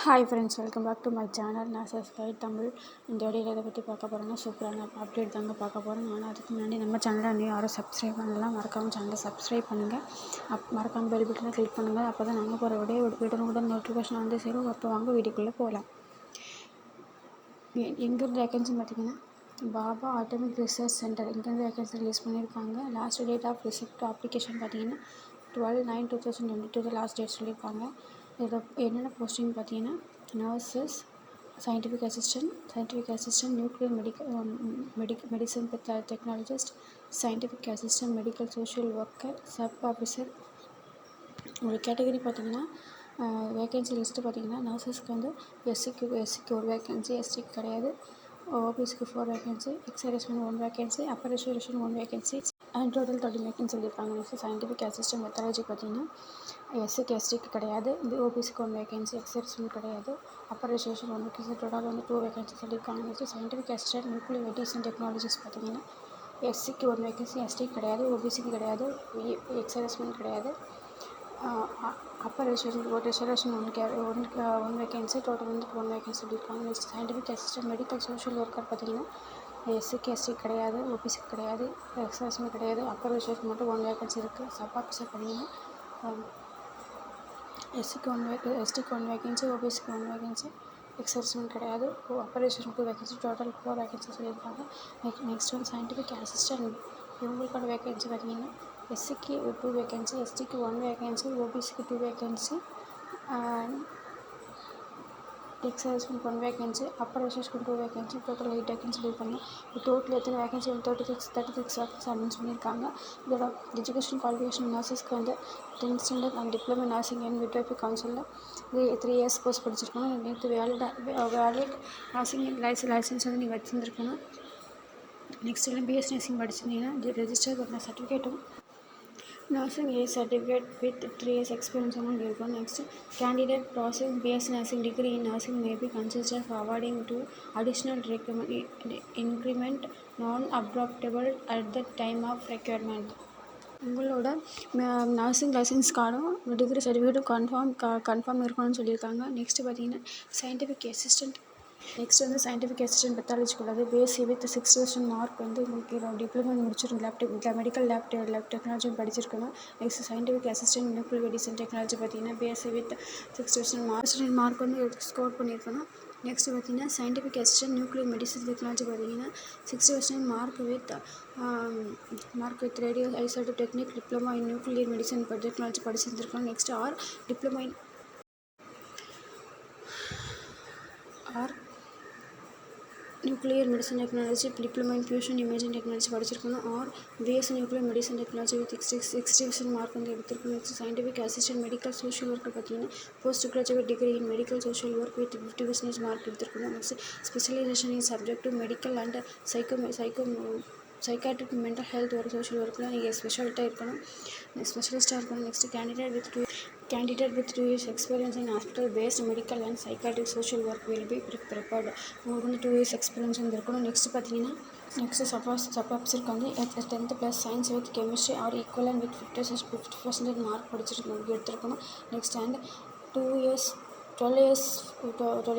Hi friends, welcome back to my channel. நான் subscribe Tamil. இந்த வீடியோவில் எதை பற்றி பார்க்க போகிறோன்னா சூப்பரான அப்டேட் தாங்க பார்க்க போகிறோம். ஆனால் அதுக்கு முன்னாடி நம்ம சேனலை இன்னும் யாரும் சப்ஸ்கிரைப் பண்ணலாம், மறக்காமல் சேனலை சப்ஸ்கிரைப் பண்ணுங்கள். மறக்காமல் பெல் பட்டனை கிளிக் பண்ணுங்கள். அப்போ தான் நாங்கள் போகிற உடனுக்குடன் நோட்டிஃபிகேஷன் வந்து சேரும். அப்போ வாங்க வீடியோக்குள்ளே போகலாம். எங்கேருந்து வேகன்சி பார்த்திங்கன்னா பாபா அட்டாமிக் ரிசர்ச் சென்டர் இங்கேருந்து வேகன்சி ரிலீஸ் பண்ணியிருக்காங்க. Last date of receipt application பார்த்திங்கன்னா 12/9/2022 லாஸ்ட் டேட் சொல்லியிருக்காங்க. இதில் என்னென்ன போஸ்டிங் பார்த்தீங்கன்னா nurses, scientific assistant, nuclear medicine technologist, scientific assistant, medical social worker, sub officer. ஒரு கேட்டகரி பார்த்திங்கன்னா வேகன்சி லிஸ்ட்டு பார்த்திங்கன்னா நர்சஸ்க்கு வந்து எஸ்சிக்கு ஒரு வேகன்சி, எஸ்டிக்கு கிடையாது. ஓபிசிக்கு 4 vacancy, ex serviceman 1 vacancy, upper reservation 1 vacancy and total 13 vacancy சொல்லியிருக்காங்க. நெக்ஸ்ட் சயின்டிஃபிக் அசிஸ்டன்ட் மெத்தாலஜி பார்த்திங்கன்னா எஸ்சிக்கு எஸ்டிக்கு கிடையாது. ஓபிசிக்கு 1 வேகன்சி, எக்ஸ்-சர்வீஸ்மேன் கிடையாது, அப்பர் ரிசர்வேஷன் 1 வேகன்சி, டோட்டல் வந்து 2 வேகன்சி சொல்லியிருக்காங்க. Next scientific assistant nuclear medicine technologies பார்த்திங்கன்னா எஸ்சிக்கு 1 வேகன்சி, எஸ்டிக்கு கிடையாது, ஓபிசிக்கு கிடையாது, எக்ஸ்-சர்வீஸ்மேன் கிடையாது, அப்பர் ரிசர்வேஷன் 1 வேகன்சி, டோட்டல் வந்து 1 வேகன்சி சொல்லியிருக்காங்க. Next scientific assistant medical social worker பார்த்திங்கன்னா எஸ்சிக்கு எஸ்டி கிடையாது, ஓபிசிக்கு கிடையாது, எக்ஸ்-சர்வீஸ்மேன் கிடையாது, அப்பர் ரிசர்வேஷன் மட்டும் 1 வேகன்சி இருக்குது. சப் ஆஃபீஸர் பார்த்திங்கன்னா எஸ்டிக்கு 1 வேகன்சி, ஓபிசிக்கு 1 வேகன்சி, எக்ஸ்-சர்வீஸ்மேன் கிடையாது, upper reservation 2 vacancy, total 4 vacancy சொல்லியிருக்காங்க. நெக்ஸ்ட் வந்து சயின்டிஃபிக் அசிஸ்டன்ட் இவங்களுக்கான வேகன்சி பார்த்திங்கன்னா எஸ்சிக்கு 2 வேகன்சி, எஸ்டிக்கு 1 வேகன்சி, ஓபிசிக்கு 2 vacancy, ex serviceman 1 vacancy, upper reservation 2 vacancy, total 8 vacancy சொல்லியிருக்காங்க. டோட்டல் எத்தனை வேகன்சி 36 வேகன்சி அனௌன்ஸ் பண்ணியிருக்காங்க. இதோட எஜுகேஷன் குவாலிஃபிகேஷன் நர்சஸ்க்கு வந்து 10th standard and diploma nursing and midwifery கவுன்சிலில் 3 இயர்ஸ் கோர்ஸ் படிச்சிருக்கணும். நேற்று வேலிட் நர்சிங் லைசன்ஸ் வந்து நீங்கள் வச்சுருந்துருக்கணும். நெக்ஸ்ட் எல்லாம் பிஎஸ்சி நர்சிங் படிச்சிருந்தீங்கன்னா ரெஜிஸ்டர் பண்ண சர்டிஃபிகேட்டும் nursing A certificate with 3 years experience among இருக்கும். Next, candidate process BSc nursing degree in nursing may be considered for awarding to additional increment non-abrogatable at the time of requirement. உங்களோட nursing licence கார்டும் degree சர்டிஃபிகேட்டும் confirm இருக்கணும்னு சொல்லியிருக்காங்க. Next பார்த்தீங்கன்னா scientific assistant பெத்தாலஜிக்கு உள்ளது. BSc with 60% mark வந்து உங்களுக்கு diploma முடிச்சிருக்கணும், medical lab technology படிச்சிருக்கணும். Next scientific assistant nuclear medicine technology பார்த்தீங்கன்னா பிஎஸ்சி வித் 60% மார்க் வந்து ஸ்கோர் பண்ணியிருக்கணும். நெக்ஸ்ட் பார்த்தீங்கன்னா scientific assistant nuclear medicine technology பார்த்தீங்கன்னா 60% mark with radio isotope technique diploma in nuclear medicine technology படிச்சிருந்துருக்கணும். Next diploma in nuclear medicine technology, diploma in fusion imaging technology படிச்சிருக்கணும். BSc nuclear medicine technology with 60% mark வந்து எடுத்திருக்கணும். Next scientific assistant medical social worker பார்த்தீங்கன்னா post graduate degree in medical social work with 50% mark எடுத்திருக்கணும். Next specialisation in subject medical and psychiatric mental health ஒரு social ஒர்க்கில் நீங்கள் ஸ்பெஷலிஸ்ட்டாக இருக்கணும். நெக்ஸ்ட் candidate with 2 years experience in hospital based medical and psychiatric social work will be preferred. உங்களுக்கு வந்து 2 years experience வந்து இருக்கணும். நெக்ஸ்ட் சப் ஆஃபீஸருக்கு வந்து 10th + science with chemistry or equivalent with 50% mark எடுத்திருக்கணும். Next and 12 years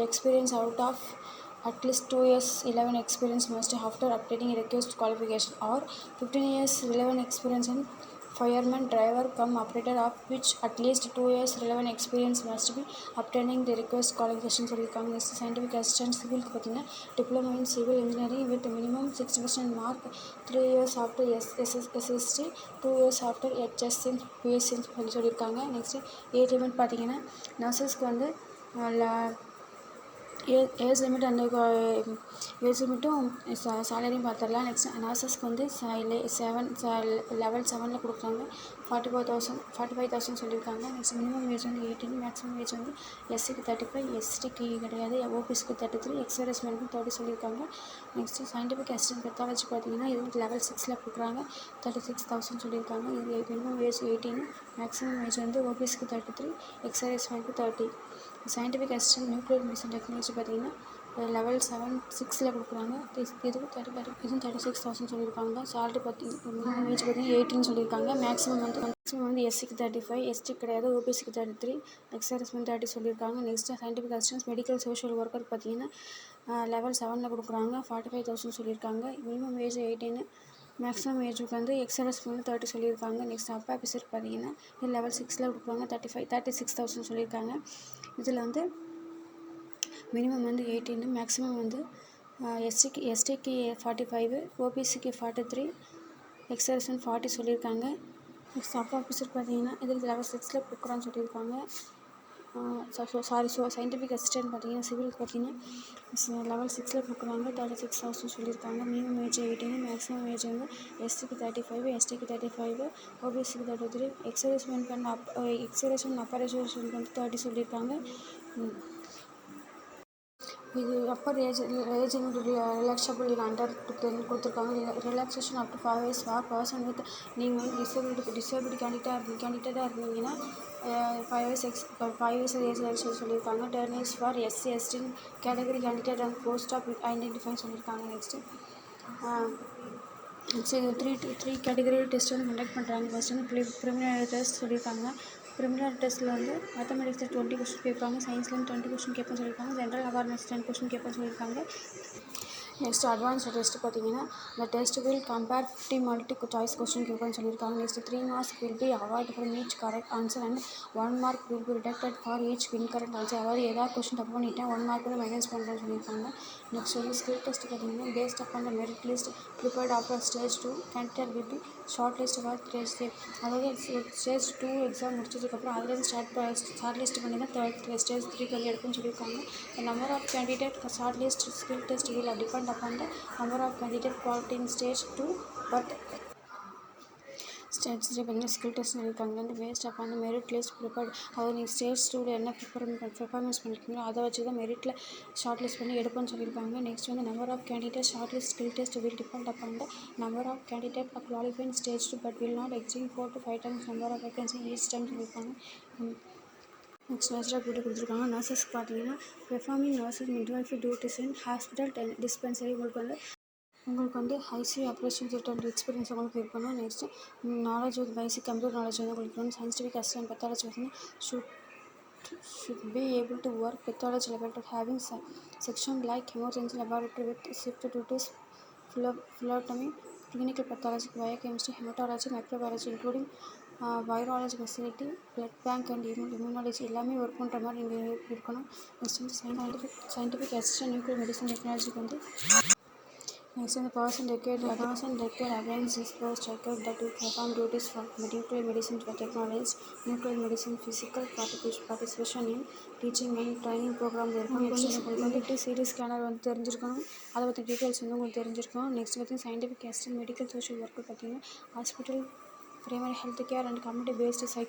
experience out of at least 2 years relevant experience must after obtaining requisite qualification, or 15 years relevant experience in fireman, driver cum operator of which at least 2 years relevant experience must be obtaining the requisite qualification சொல்லியிருக்காங்க. Next scientific assistant சிவிலுக்கு பார்த்தீங்கன்னா diploma in civil engineering with minimum 60% mark, 3 years after SST, 2 years after HS in பிஎஸ்சின்னு சொல்லியிருக்காங்க. Next age limit பார்த்தீங்கன்னா நர்சஸ்க்கு வந்து age limit அந்த age லிமிட்டும் சேலரியும் பார்த்துடலாம். நெக்ஸ்ட் நர்சஸ்க்கு வந்து லெவல் 7 கொடுக்குறாங்க. 45,000 சொல்லியிருக்காங்க. நெக்ஸ்ட் மினிமம் ஏஜ் வந்து 18, மேக்ஸிமம் ஏஜ் வந்து எஸ்சிக்கு 35, எஸ்டிக்கு கிடையாது, ஓபிசிக்கு 33, எக்ஸ்-சர்வீஸ்மேனுக்கு 30 சொல்லியிருக்காங்க. நெக்ஸ்ட்டு சயின்டிஃபிக் அசிஸ்டன்ட் பெத்தாலஜி பார்த்தீங்கன்னா இது வந்து லெவல் 6 கொடுக்குறாங்க. 36,000 சொல்லியிருக்காங்க. இது மினிமம் ஏஜ் 18, மேக்ஸிமம் ஏஜ் வந்து ஓபிசிக்கு 33, எக்ஸ்-சர்வீஸ்மேனுக்கு 30. Scientific assistant nuclear medicine technology பார்த்தீங்கன்னா லெவல் 6ல் கொடுக்குறாங்க. இதுவும் 36,000 சொல்லியிருக்காங்க. சேலரி மினிமம் ஏஜ் பார்த்தீங்கன்னா 18 சொல்லியிருக்காங்க. மேக்ஸிமம் வந்து எஸ்சிக்கு 35, எஸ்டி கிடையாது, ஓபிசிக்கு 33, எக்ஸ்ஆர்எஸ்மெண்ட் 30 சொல்லியிருக்காங்க. Next scientific assistance medical social worker பார்த்தீங்கன்னா லெவல் 7ல் கொடுக்குறாங்க. 45,000 சொல்லியிருக்காங்க. மினிமம் ஏஜ் 18, மேக்ஸிமம் ஏஜுக்கு வந்து எக்ஸ்ஆர்எஸ்மெண்ட் 30 சொல்லியிருக்காங்க. நெக்ஸ்ட் அப் ஆஃபீஸர் பார்த்தீங்கன்னா லெவல் 6ல் கொடுக்குறாங்க. 36,000 சொல்லியிருக்காங்க. இதில் வந்து மினிமம் வந்து 18, மேக்ஸிமம் வந்து எஸ்டிக்கு 45, ஓபிசிக்கு 43, எக்ஸ்ஆர்எஸ்மெண்ட் 40 சொல்லியிருக்காங்க. நெக்ஸ்ட் அப் ஆஃபீஸர் பார்த்தீங்கன்னா இதில் லெவல் 6ல் கொடுக்குறான்னு சொல்லியிருக்காங்க. சயின்டிஃபிக் அசிஸ்டன்ட் பார்த்தீங்கன்னா சிவில் பார்த்தீங்கன்னா லெவல் 6ல் கொடுக்குறாங்க. 36,000 சொல்லியிருக்காங்க. மினிமம் ஏஜ் 18, மேக்ஸிமம் ஏஜ் வந்து எஸ்சிக்கு 35, எஸ்டிக்கு 35, ஓபிசிக்கு 33, எக்ஸ்ஆர்எஸ்மெண்ட் அப்பரைசேஷனுக்கு வந்து 30 சொல்லியிருக்காங்க. இது upper age relaxable in under கொடுத்துருக்காங்க. Relaxation up to 5 years for person with நீங்கள் வந்து டிசேபிலிட்டி கேண்டிடேட்டாக இருந்தீங்கன்னா 5 years ஏஜ் ரிலாக்ஸேஷன் சொல்லியிருக்காங்க. 10 years for SC ST category candidate and post of identify சொல்லியிருக்காங்க. நெக்ஸ்ட்டு த்ரீ கேட்டகரி டெஸ்ட் வந்து கண்டக்ட் பண்ணுறாங்க. First வந்து preliminary test சொல்லியிருக்காங்க. ப்ரிலிமினரி டெஸ்ட்டில் வந்து மேத்தமெட்டிக்ஸில் 20 கொஸ்டின் கேட்பாங்க, சயின்ஸ்லேருந்து 20 கொஸ்டின் கேட்பேன்னு சொல்லியிருக்காங்க, ஜென்ரல் அவேர்னஸ் 10 கொஸ்டின் கேட்பேன்னு சொல்லியிருக்காங்க. நெக்ஸ்ட் அட்வான்ஸ்டு டெஸ்ட் பார்த்தீங்கன்னா the test will compare 50 multiple choice question கேட்பேன்னு சொல்லியிருக்காங்க. Next 3 marks will be awarded from each correct answer and 1 mark will be deducted for each incorrect answer. அதாவது ஏதாவது question தப்பு பண்ணிட்டேன் 1 mark கூட minus பண்ணுறேன்னு சொல்லியிருக்காங்க. Next வந்து ஸ்கில் டெஸ்ட் பார்த்தீங்கன்னா based upon the merit list prepared after stage 2 candidate will be short list for அதாவது ஸ்டேஜ் 2 எக்ஸாம் முடிச்சதுக்கப்புறம் அதுலேருந்து ஷார்ட் லிஸ்ட் பண்ணி தான் ஸ்டேஜ் 3 வந்து எடுக்குன்னு சொல்லியிருக்காங்க. The number of candidate short list skill test will depend upon the number of candidate quality in stage 2 but stage 3 பார்த்தீங்கன்னா skill test சொல்லியிருக்காங்க. வந்து பேஸ்ட் அப்பான் அந்த மெரிட் லிஸ்ட் ப்ரிப்பேர்ட் அதாவது நீங்கள் ஸ்டேஜ் 2ல் என்ன பெர்ஃபார்மன்ஸ் பண்ணியிருக்கீங்களோ அதை வச்சு தான் மெரிட்டில் ஷார்ட் லிஸ்ட் பண்ணி எடுப்போம்னு சொல்லியிருக்காங்க. நெக்ஸ்ட் வந்து number of candidate short list skill test will depend upon the number of candidate qualify in stage 2 but will not exceed 4 to 5 times number of vacancy each time சொல்லியிருக்காங்க. Next natural beauty கொடுத்துருக்காங்க. நர்சஸ்க்கு பார்த்தீங்கன்னா performing nurses midwifery duties in hospital dispensary உங்களுக்கு வந்து ICU operation theatre experience உங்களுக்கு இருக்கணும். Next knowledge வந்து basic computer knowledge வந்து உங்களுக்கு இருக்கணும். சயின்டிஃபிக் அசிஸ்டன்ட் பெத்தாலஜி பார்த்தீங்கன்னா should be able to work pathology laboratory having section like emergency laboratory with shift duties, phlebotomy, clinical pathology, biochemistry, hematology, microbiology including virology facility, blood bank and immunology எல்லாமே work பண்ணுற மாதிரி நீங்கள் இருக்கணும். Next வந்து scientific assistant nuclear medicine டெக்னாலஜிக்கு வந்து next in the person required against this post required that to perform duties for nuclear medicine technologies, nuclear medicine physical participation in teaching and training program இருக்கும். Next CD scanner வந்து தெரிஞ்சிருக்கணும். அதை பற்றி details வந்து உங்களுக்கு தெரிஞ்சிருக்கணும். Next பார்த்தீங்கன்னா scientific assistant medical social work பார்த்தீங்கன்னா hospital primary health care and community based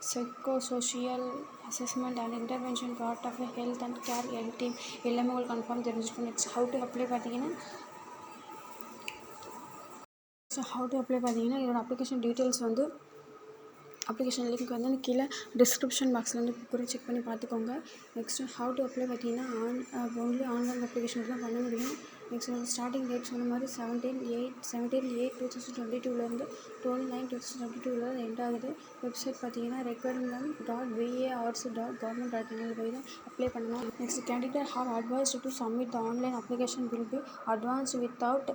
psychosocial assessment and intervention part of a health and care team எல்லாமே உங்களுக்கு கன்ஃபார்ம் தெரிஞ்சிருக்கும். நெக்ஸ்ட் ஹவு டு அப்ளை பார்த்தீங்கன்னா இதோட அப்ளிகேஷன் டீட்டெயில்ஸ் வந்து application link வந்து கீழே description பாக்ஸில் வந்து கூட செக் பண்ணி பார்த்துக்கோங்க. நெக்ஸ்ட்டு ஹவு டு அப்ளை பார்த்தீங்கன்னா ஒன்லி ஆன்லைன் அப்ளிகேஷன் தான் பண்ண முடியும். நெக்ஸ்ட் வந்து ஸ்டார்டிங் டேட் சொன்ன மாதிரி 17/8/2022 12/9/2022 எண்ட் ஆகுது. வெப்சைட் பார்த்தீங்கன்னா requirement.varc.government.in போய் தான் அப்ளை பண்ணணும். Next candidate have advised to submit the online application will be advance without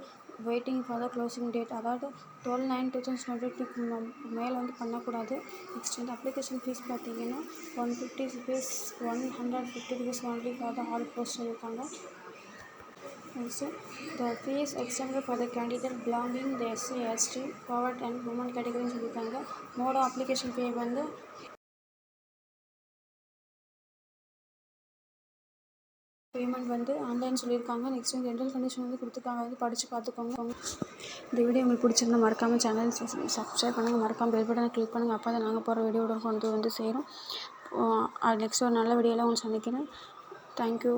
waiting for the closing date அதாவது 12/9/2022 மேலே வந்து பண்ணக்கூடாது. நெக்ஸ்ட் வந்து அப்ளிகேஷன் ஃபீஸ் பார்த்தீங்கன்னா 150 rupees 150 rupees only for the all post சொல்லியிருக்காங்க. Next the fee extended for the candidate belonging the SC ST powered and women கேட்டகரின்னு சொல்லியிருக்காங்க. Mode of application ஃபீ வந்து பேமெண்ட் வந்து ஆன்லைன் சொல்லியிருக்காங்க. நெக்ஸ்ட் வந்து ஜென்ரல் கண்டிஷன் வந்து கொடுத்துருக்காங்க, வந்து படித்து பார்த்துக்கோங்க. இந்த வீடியோ உங்களுக்கு பிடிச்சிருந்தா மறக்காமல் சேனல் சப்ஸ்கிரைப் பண்ணுங்கள், மறக்காமல் பெல் பட்டனை கிளிக் பண்ணுங்கள். அப்போ தான் நாங்கள் போகிற வீடியோட வந்து சேரும். நெக்ஸ்ட் ஒரு நல்ல வீடியோவில் உங்களுக்கு சந்திக்கிறேன். தேங்க்யூ.